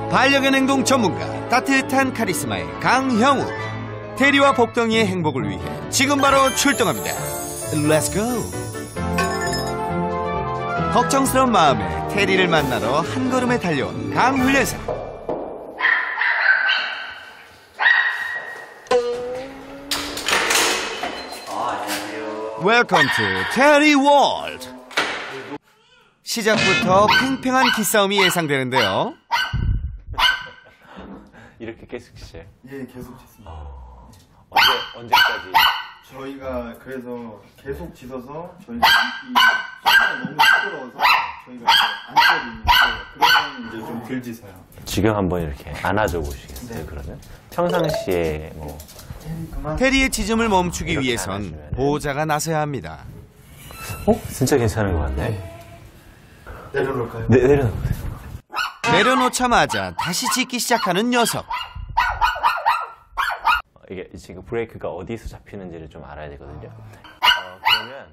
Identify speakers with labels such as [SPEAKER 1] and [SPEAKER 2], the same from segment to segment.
[SPEAKER 1] 반려견 행동 전문가, 따뜻한 카리스마의 강형우. 테리와 복덩이의 행복을 위해 지금 바로 출동합니다. Let's go. 걱정스러운 마음에 테리를 만나러 한 걸음에 달려온 강훈련사. Welcome to Terry World. 시작부터 팽팽한 기싸움이 예상되는데요.
[SPEAKER 2] 이렇게 계속 치세요?
[SPEAKER 3] 예, 계속 쳤습니다.
[SPEAKER 2] 언제까지?
[SPEAKER 3] 저희가 그래서 계속 짖어서 저희가 이 소리가 너무 시끄러워서 저희가 안 때리는데 그러면 이제 좀 덜 짖어요.
[SPEAKER 2] 지금 한번 이렇게 안아줘 보시겠어요? 네. 그러면 평상시에 뭐
[SPEAKER 1] 테리의 짖음을 멈추기 위해선 보호자가 나서야 합니다.
[SPEAKER 2] 진짜 괜찮은 것 같네.
[SPEAKER 3] 네. 내려놓을까요?
[SPEAKER 2] 네, 내려놓으세요.
[SPEAKER 1] 내려놓자마자 다시 짖기 시작하는 녀석.
[SPEAKER 2] 이게 지금 브레이크가 어디서 잡히는지를 좀 알아야 되거든요. 그러면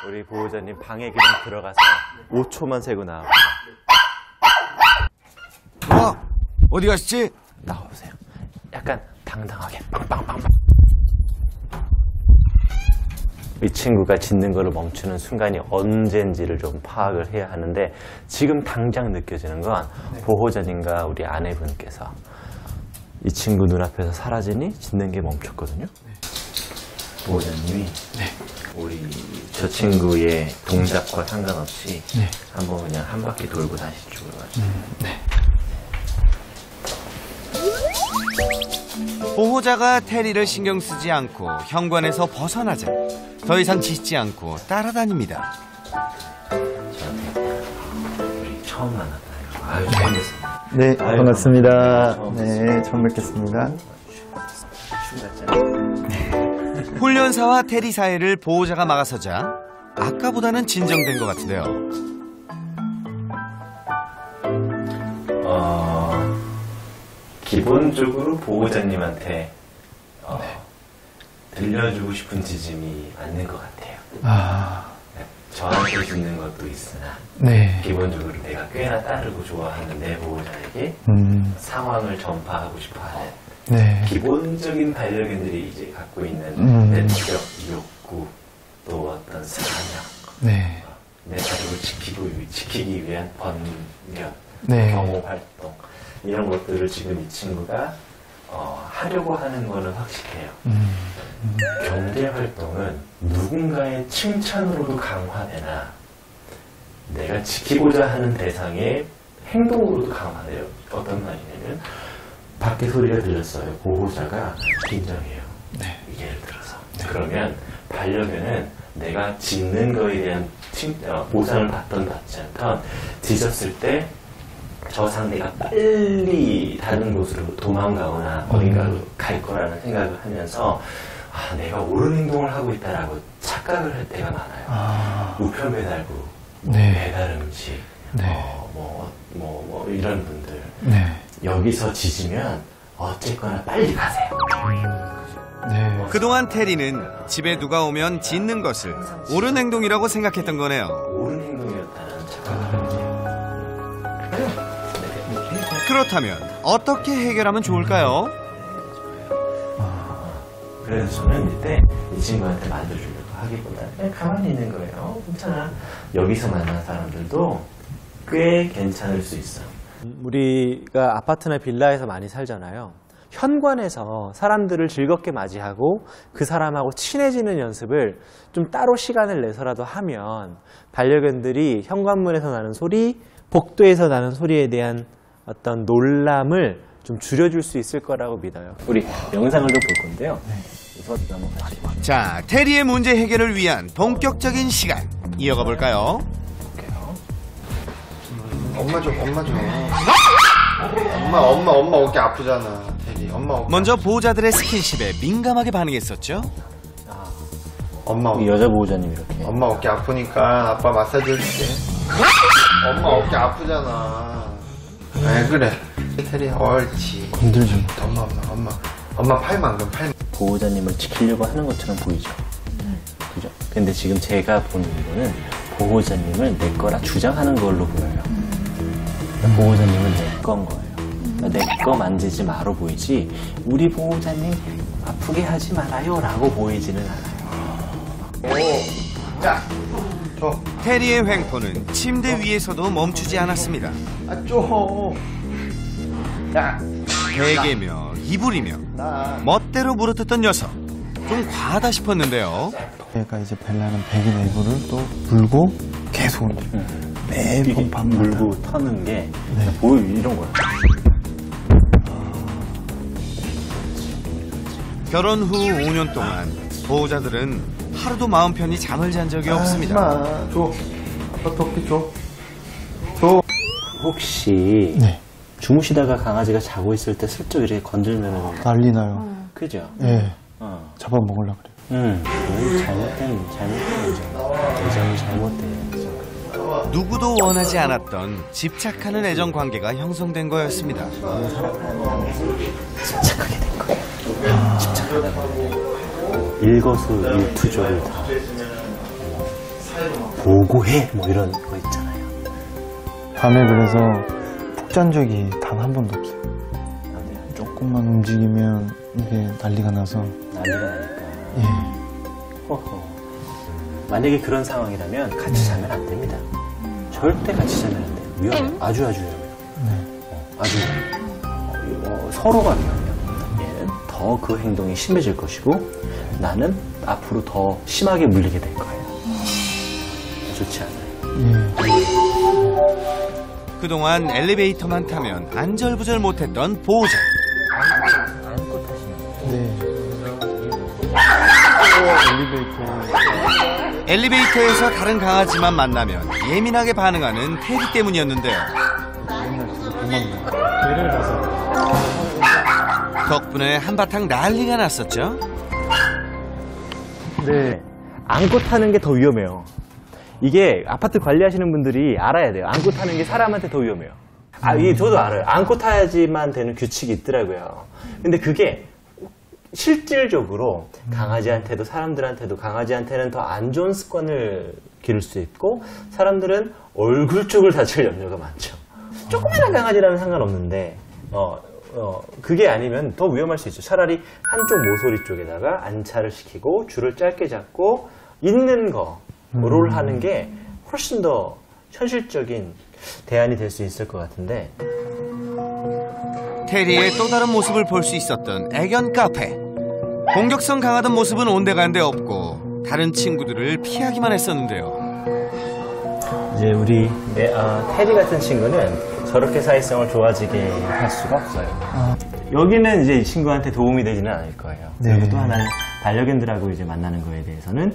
[SPEAKER 2] 우리 보호자님 방에 그냥 들어가서 5초만 세고 나와보세요.
[SPEAKER 1] 어디 가시지?
[SPEAKER 2] 나와보세요. 약간 당당하게 빵빵빵빵. 이 친구가 짖는 거를 멈추는 순간이 언젠지를 좀 파악을 해야 하는데 지금 당장 느껴지는 건 보호자님과 우리 아내분께서 이 친구 눈앞에서 사라지니 짖는 게 멈췄거든요. 보호자님이 우리 저 친구의 동작과 상관없이 한번 그냥 한 바퀴 돌고 다시 쪽으로 가죠.
[SPEAKER 1] 보호자가 테리를 신경 쓰지 않고 현관에서 벗어나자 더 이상 짖지 않고 따라다닙니다.
[SPEAKER 2] 저한테 우리 처음 만났다요. 아유, 처음 뵙습니다.
[SPEAKER 3] 네,
[SPEAKER 2] 아유,
[SPEAKER 3] 반갑습니다.
[SPEAKER 2] 처음
[SPEAKER 3] 네, 처음 뵙겠습니다.
[SPEAKER 1] 훈련사와 테리 사이를 보호자가 막아서자 아까보다는 진정된 것 같은데요.
[SPEAKER 2] 기본적으로 보호자님한테 들려주고 싶은 짖음이 맞는 것 같아요. 저한테 짖는 것도 있으나 기본적으로 내가 꽤나 따르고 좋아하는 내 보호자에게 상황을 전파하고 싶어하는 기본적인 반려견들이 이제 갖고 있는 내적 욕구, 또 어떤 사냥, 내 가족을 지키기 위한 번견, 경호 활동, 이런 것들을 지금 이 친구가 하려고 하는 거는 확실해요. 경계 활동은 누군가의 칭찬으로도 강화되나 내가 지키고자 하는 대상의 행동으로도 강화돼요. 어떤 말이냐면 밖에 소리가 들렸어요. 보호자가 긴장해요. 예를 들어서. 그러면 반려견은 내가 짖는 거에 대한 보상을 받던 받지 않던 짖었을 때 저 상대가 빨리 다른 곳으로 도망가거나 어딘가로 갈 거라는 생각을 하면서 내가 옳은 행동을 하고 있다라고 착각을 할 때가 많아요. 우편 배달부, 배달 음식, 이런 분들 여기서 짖으면 어쨌거나 빨리 가세요.
[SPEAKER 1] 그동안 테리는 집에 누가 오면 짖는 것을 옳은 행동이라고 생각했던 거네요.
[SPEAKER 2] 옳은 행동이었다는 착각을 하는데요.
[SPEAKER 1] 그렇다면 어떻게 해결하면 좋을까요?
[SPEAKER 2] 그래서 저는 이때 이 친구한테 만져주려고 하기보다 그냥 가만히 있는 거예요. 괜찮아. 여기서 만난 사람들도 꽤 괜찮을 수 있어.
[SPEAKER 4] 우리가 아파트나 빌라에서 많이 살잖아요. 현관에서 사람들을 즐겁게 맞이하고 그 사람하고 친해지는 연습을 좀 따로 시간을 내서라도 하면 반려견들이 현관문에서 나는 소리, 복도에서 나는 소리에 대한 어떤 놀람을 좀 줄여줄 수 있을 거라고 믿어요. 우리 영상을 좀 볼 건데요. 우선 한번 같이 봐요.
[SPEAKER 1] 자, 테리의 문제 해결을 위한 본격적인 시간 이어가 볼까요?
[SPEAKER 3] 엄마 좀. 엄마 어깨 아프잖아. 테리. 엄마 어깨.
[SPEAKER 1] 먼저 보호자들의 스킨십에 민감하게 반응했었죠.
[SPEAKER 3] 엄마
[SPEAKER 2] 여자 보호자님 이렇게.
[SPEAKER 3] 엄마 어깨 아프니까 아빠 마사지 해줄게. 엄마 어깨 아프잖아. 왜 그래? 테리 옳지.
[SPEAKER 4] 건들지.
[SPEAKER 3] 엄마 팔만.
[SPEAKER 2] 보호자님을 지키려고 하는 것처럼 보이죠. 그죠? 근데 지금 제가 보는 거는 보호자님을 내 거라 주장하는 걸로 보여요.
[SPEAKER 4] 보호자님은 내 건 거예요. 내 거 만지지 마로 보이지 우리 보호자님 아프게 하지 말아요 라고 보이지는 않아요.
[SPEAKER 1] 테리의 횡포는 침대 위에서도 멈추지 않았습니다. 베개며 이불이며 멋대로 물어뜯던 녀석. 좀 과하다 싶었는데요.
[SPEAKER 3] 얘가 이제 벨라는 베개나 이불을 또 물고 계속 매번 밤마다
[SPEAKER 4] 물고 터는 게 보여 이런 거야.
[SPEAKER 1] 결혼 후 5년 동안 보호자들은 하루도 마음 편히 잠을 잔 적이 없습니다.
[SPEAKER 3] 줘. 아빠 토끼 줘.
[SPEAKER 4] 혹시 주무시다가 강아지가 자고 있을 때 슬쩍 이렇게 건들면
[SPEAKER 3] 난리 나요.
[SPEAKER 4] 그죠?
[SPEAKER 3] 예. 잡아먹으려고 그래요.
[SPEAKER 4] 잘못된 거죠. 애정이 잘못된 거죠.
[SPEAKER 1] 누구도 원하지 않았던 집착하는 애정 관계가 형성된 거였습니다.
[SPEAKER 4] 집착하게 된 거예요. 집착하다 보면 일거수일투족을 다 보고해 뭐 이런 거 있잖아요.
[SPEAKER 3] 밤에 그래서 푹 잔 적이 단 한 번도 없어요. 조금만 움직이면 이게 난리가 나서.
[SPEAKER 4] 난리가 나니까.
[SPEAKER 3] 예.
[SPEAKER 4] 허허. 만약에 그런 상황이라면 같이 자면 안 됩니다. 절대 같이 자면 안 돼요. 위험해요. 아주 위험해요. 아주 위험해요. 서로가 위험해요. 얘는 더 그 행동이 심해질 것이고 나는 앞으로 더 심하게 물리게 될 거예요. 좋지 않아요.
[SPEAKER 1] 그동안 엘리베이터만 타면 안절부절 못했던 보호자.
[SPEAKER 4] 안고 타시면
[SPEAKER 3] 네.
[SPEAKER 1] 엘리베이터에서 다른 강아지만 만나면 예민하게 반응하는 테리 때문이었는데요. 덕분에 한바탕 난리가 났었죠.
[SPEAKER 4] 네. 안고 타는 게 더 위험해요. 이게 아파트 관리하시는 분들이 알아야 돼요. 안고 타는 게 사람한테 더 위험해요. 이게 저도 알아요. 안고 타야지만 되는 규칙이 있더라고요. 근데 그게 실질적으로 강아지한테도 사람들한테도 강아지한테는 더 안 좋은 습관을 기를 수 있고 사람들은 얼굴 쪽을 다칠 염려가 많죠. 조그마한 강아지라면 상관없는데 그게 아니면 더 위험할 수 있죠. 차라리 한쪽 모서리 쪽에다가 안차를 시키고 줄을 짧게 잡고 있는 거를 하는 게 훨씬 더 현실적인 대안이 될 수 있을 것 같은데.
[SPEAKER 1] 테리의 또 다른 모습을 볼 수 있었던 애견 카페. 공격성 강하던 모습은 온데간데 없고 다른 친구들을 피하기만 했었는데요.
[SPEAKER 4] 이제 우리 테리 같은 친구는 저렇게 사회성을 좋아지게 할 수가 없어요. 여기는 이제 이 친구한테 도움이 되지는 않을 거예요. 그리고 또 하나는 반려견들하고 이제 만나는 거에 대해서는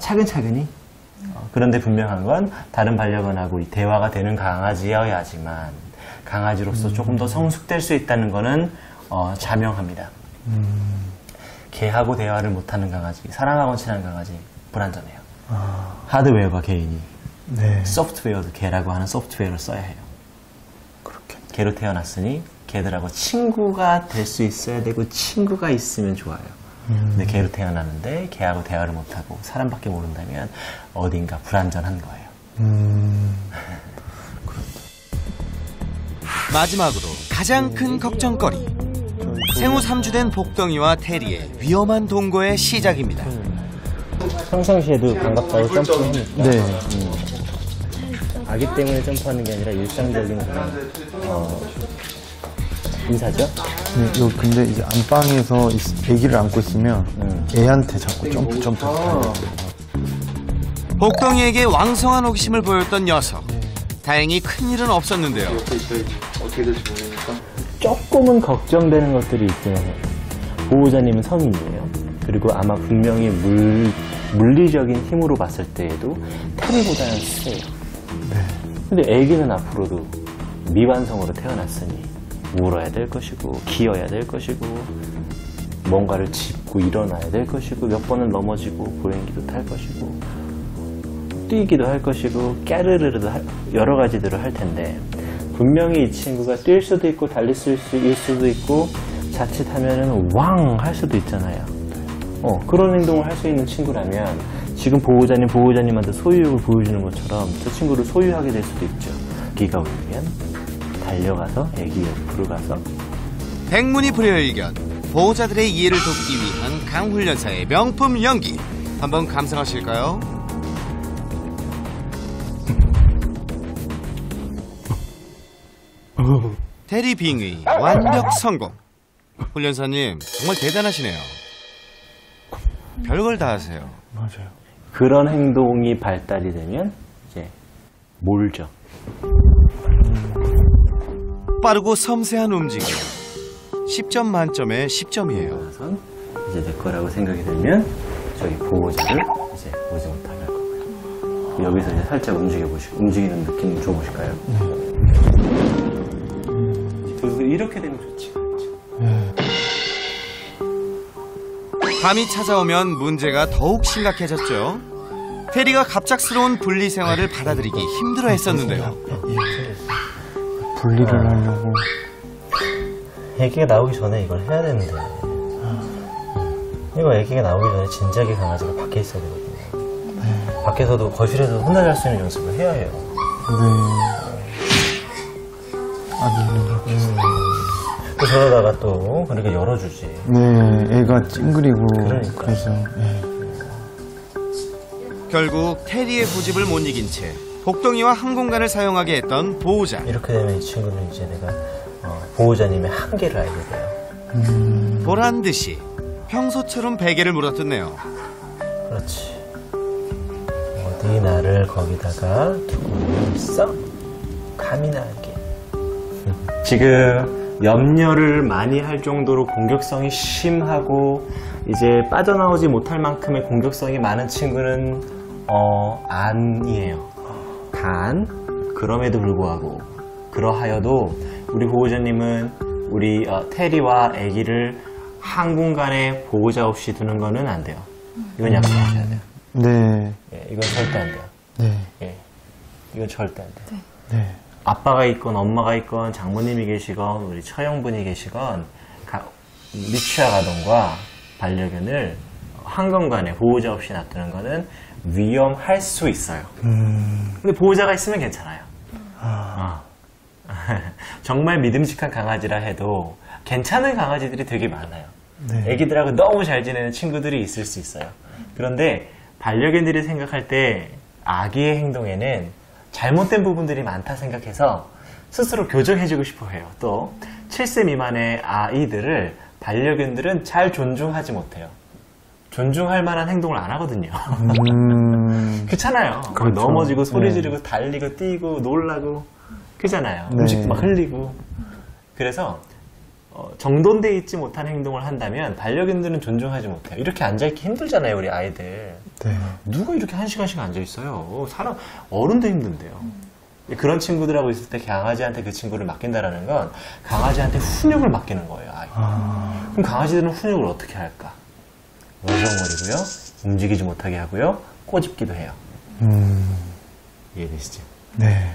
[SPEAKER 4] 차근차근히. 그런데 분명한 건 다른 반려견하고 대화가 되는 강아지여야지만 강아지로서 조금 더 성숙될 수 있다는 거는 자명합니다. 개하고 대화를 못하는 강아지, 사랑하고 친한 강아지 불안전해요. 하드웨어가 개이니 소프트웨어도 개라고 하는 소프트웨어를 써야 해요. 그렇게. 개로 태어났으니 개들하고 친구가 될 수 있어야 되고 친구가 있으면 좋아요. 근데 개로 태어났는데 개하고 대화를 못하고 사람밖에 모른다면 어딘가 불안전한 거예요.
[SPEAKER 1] 마지막으로 가장 큰 걱정거리. 생후 3주 된 복덩이와 테리의 위험한 동거의 시작입니다.
[SPEAKER 4] 평상시에도 반갑다고 점프하니까.
[SPEAKER 3] 네.
[SPEAKER 4] 아기 때문에 점프하는 게 아니라 일상적인 인사죠?
[SPEAKER 3] 네, 근데 이제 안방에서 아기를 안고 있으면 애한테 자꾸 점프.
[SPEAKER 1] 복덩이에게 왕성한 호기심을 보였던 녀석. 다행히 큰일은 없었는데요.
[SPEAKER 4] 조금은 걱정되는 것들이 있긴 해요. 보호자님은 성인이에요. 그리고 아마 분명히 물리적인 힘으로 봤을 때에도 테리보다는 세요. 근데 아기는 앞으로도 미완성으로 태어났으니 울어야 될 것이고 기어야 될 것이고 뭔가를 짚고 일어나야 될 것이고 몇 번은 넘어지고 보행기도 탈 것이고 뛰기도 할 것이고 깨르르르도 여러 가지들을 할 텐데 분명히 이 친구가 뛸 수도 있고 달릴 수도 있고 자칫하면은 왕 할 수도 있잖아요. 그런 행동을 할 수 있는 친구라면 지금 보호자님한테 소유욕을 보여주는 것처럼 저 친구를 소유하게 될 수도 있죠. 기가 울리면
[SPEAKER 2] 달려가서 애기 옆으로 가서
[SPEAKER 1] 백문이 불여일견, 보호자들의 이해를 돕기 위한 강훈련사의 명품 연기 한번 감상하실까요? 테리 빙의 완벽 성공. 훈련사님 정말 대단하시네요. 별걸 다 하세요.
[SPEAKER 4] 맞아요.
[SPEAKER 2] 그런 행동이 발달이 되면 이제 몰죠.
[SPEAKER 1] 빠르고 섬세한 움직임. 10점 만점에 10점이에요.
[SPEAKER 2] 나선 이제 내 거라고 생각이 들면 저기 보호자를 이제 오지 못하게 할 거고요. 여기서 이제 살짝 움직이는 느낌 줘보실까요? 그래서 이렇게 되면 좋지.
[SPEAKER 1] 밤이 찾아오면 문제가 더욱 심각해졌죠. 테리가 갑작스러운 분리 생활을 받아들이기 힘들어 했었는데요.
[SPEAKER 4] 분리를 하려고.
[SPEAKER 2] 애기가 나오기 전에 이걸 해야 되는데. 이거 애기가 나오기 전에 진작에 강아지가 밖에 있어야 되거든요. 밖에서도 거실에서 혼자 잘 수 있는 연습을 해야 해요.
[SPEAKER 4] 아기는 그렇게.
[SPEAKER 2] 또 저러다가 또 그렇게 열어주지.
[SPEAKER 4] 네, 애가 찡그리고.
[SPEAKER 2] 그러니까.
[SPEAKER 4] 그래서. 네.
[SPEAKER 1] 결국 테리의 고집을 못 이긴 채 복덩이와 한 공간을 사용하게 했던 보호자.
[SPEAKER 2] 이렇게 되면 이 친구는 이제 내가 보호자님의 한계를 알게 돼요.
[SPEAKER 1] 보란 듯이 평소처럼 베개를 물어뜯네요.
[SPEAKER 2] 그렇지. 어디 나를 거기다가 두고 있어? 감이 나게. 지금 염려를 많이 할 정도로 공격성이 심하고 이제 빠져나오지 못할 만큼의 공격성이 많은 친구는 아니에요. 단 그럼에도 불구하고 그러하여도 우리 보호자님은 우리 테리와 아기를 한 공간에 보호자 없이 두는 거는 안 돼요. 이건 약속하셔야 돼요.
[SPEAKER 4] 네.
[SPEAKER 2] 예, 이건 절대 안 돼요.
[SPEAKER 4] 네.
[SPEAKER 2] 예, 이건 절대 안 돼요.
[SPEAKER 4] 네.
[SPEAKER 2] 아빠가 있건 엄마가 있건 장모님이 계시건 우리 처형분이 계시건 미취학 아동과 반려견을 한 공간에 보호자 없이 놔두는 거는 위험할 수 있어요. 근데 보호자가 있으면 괜찮아요. 정말 믿음직한 강아지라 해도 괜찮은 강아지들이 되게 많아요.
[SPEAKER 4] 네.
[SPEAKER 2] 애기들하고 너무 잘 지내는 친구들이 있을 수 있어요. 그런데 반려견들이 생각할 때 아기의 행동에는 잘못된 부분들이 많다 생각해서 스스로 교정해주고 싶어 해요. 또 7세 미만의 아이들을 반려견들은 잘 존중하지 못해요. 존중할 만한 행동을 안 하거든요. 그렇잖아요.
[SPEAKER 4] 그렇죠.
[SPEAKER 2] 넘어지고 소리
[SPEAKER 4] 네.
[SPEAKER 2] 지르고 달리고 뛰고 놀라고 그잖아요.
[SPEAKER 4] 네.
[SPEAKER 2] 음식도 막 흘리고. 그래서 정돈돼 있지 못한 행동을 한다면 반려견들은 존중하지 못해요. 이렇게 앉아있기 힘들잖아요, 우리 아이들.
[SPEAKER 4] 네.
[SPEAKER 2] 누가 이렇게 1시간씩 앉아있어요? 사람, 어른도 힘든데요. 그런 친구들하고 있을 때 강아지한테 그 친구를 맡긴다라는 건 강아지한테 훈육을 맡기는 거예요, 아이. 그럼 강아지들은 훈육을 어떻게 할까? 월성거리고요, 움직이지 못하게 하고요, 꼬집기도 해요. 이해되시죠?
[SPEAKER 4] 네.